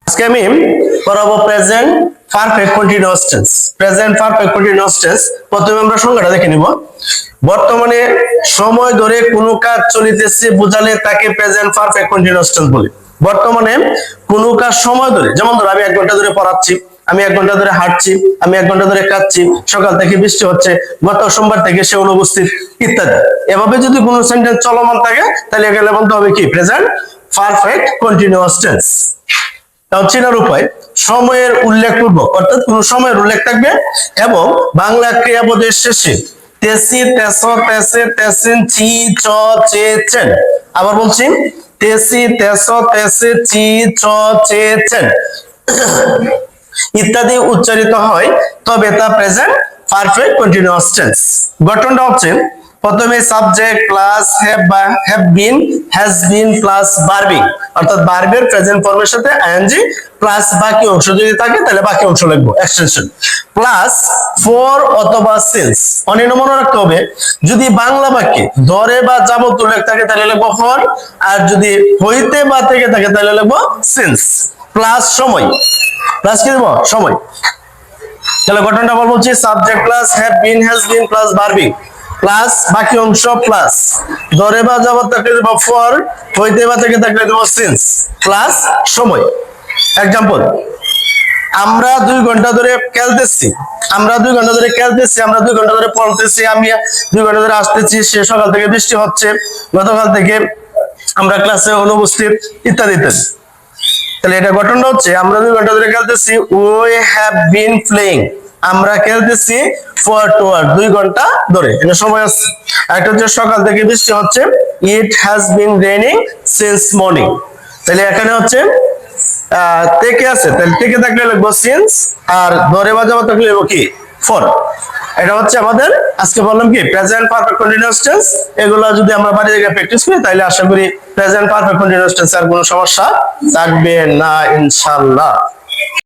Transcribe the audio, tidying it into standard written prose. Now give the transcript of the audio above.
আজকে আমি পড়াবো present perfect continuous tense. Present perfect continuous tense প্রথমে আমরা সংজ্ঞাটা দেখে নিব। বর্তমানে সময় ধরে কোনো কাজ চলিতেছে বোঝালে তাকে প্রেজেন্ট পারফেক্ট কন্টিনিউয়াস টেন্স বলে। বর্তমানে কোনো কাজ সময় ধরে, যেমন ধরো আমি 1 ঘন্টা ধরে পড়াচ্ছি, আমি 1 ঘন্টা ধরে হাঁটছি, আমি 1 ঘন্টা ধরে কাচ্ছি, সকাল থেকে বৃষ্টি হচ্ছে, গত সোমবার থেকে সে অনুপস্থিত, ইত্যাদি। এভাবে যদি কোনো সেন্টেন্স চলমান থাকে তাহলে এখানে বলতে হবে কি প্রেজেন্ট পারফেক্ট কন্টিনিউয়াস টেন্স। তাও চেনার উপায়, সময়ের উল্লেখপূর্বক অর্থাৎ কোন সময়ের উল্লেখ থাকবে এবং বাংলা ক্রিয়াপদের শেষে তেসি, তেস, তেসে, তেসিন, চি, চ, চে, চেন। আবার বলছি, তেসি, তেস, তেসে, চি, চ, চে, চেন ইত্যাদি উচ্চারিত হয়, তবে তা প্রেজেন্ট পারফেক্ট কন্টিনিউয়াস টেন্স। গঠনটা হচ্ছে প্রথমে subject plus have been, has been plus verbing, অর্থাৎ ভার্বের প্রেজেন্ট ফর্মের সাথে আইএনজি প্লাস বাকি অংশ যদি থাকে তাহলে বাকি অংশ লিখবো এক্সটেনশন, প্লাস ফর অথবা সিন্স। অনেক মনে রাখতে হবে, যদি বাংলা বাক্যে ধরে বা যাবতীয় উল্লেখ থাকে তাহলে লিখবো ফর, আর যদি হইতে বা থেকে থাকে তাহলে লিখবো সিন্স, প্লাস সময়, প্লাস কি দেবো সময়। তাহলে গঠনটা বলছি subject plus have been, has been plus verbing plus বাকি অংশ প্লাস ধরে বা যাবত থাকলে দেব ফর, হইতে বা থেকে থাকলে দেব সিন্স, প্লাস সময়। এক্সাম্পল, আমরা 2 ঘন্টা ধরে খেলতেছি, আমরা 2 ঘন্টা ধরে খেলতেছি, আমরা 2 ঘন্টা ধরে পড়তেছি, আমি 2 ঘন্টা ধরে আসতেছি, সে সকাল থেকে বৃষ্টি হচ্ছে, গতকাল থেকে আমরা ক্লাসে অনুপস্থিত, ইত্যাদি ইত্যাদি। তাহলে এটা গঠনটা হচ্ছে আমরা 2 ঘন্টা ধরে খেলতেছি, উই হ্যাভ বিন প্লেইং, আমরা খেলতেছি ফর 2 আওয়ার্স, 2 ঘন্টা ধরে, এটা সময় আছে। একটা হচ্ছে সকাল থেকে বৃষ্টি হচ্ছে, it has been raining since morning. তাহলে এখানে হচ্ছে থেকে আছে, তাহলে থেকে থাকলে লিখবো সিন্স, আর ধরে বা যাবত থাকলে লিখবো কি ফর। এটা হচ্ছে আমাদের আজকে বললাম কি প্রেজেন্ট পারফেক্ট কন্টিনিউয়াস টেন্স। এগুলো যদি আমরা বাড়ি থেকে প্র্যাকটিস করি তাহলে আশা করি প্রেজেন্ট পারফেক্ট কন্টিনিউয়াস টেন্স আর কোনো সমস্যা থাকবে না ইনশাআল্লাহ।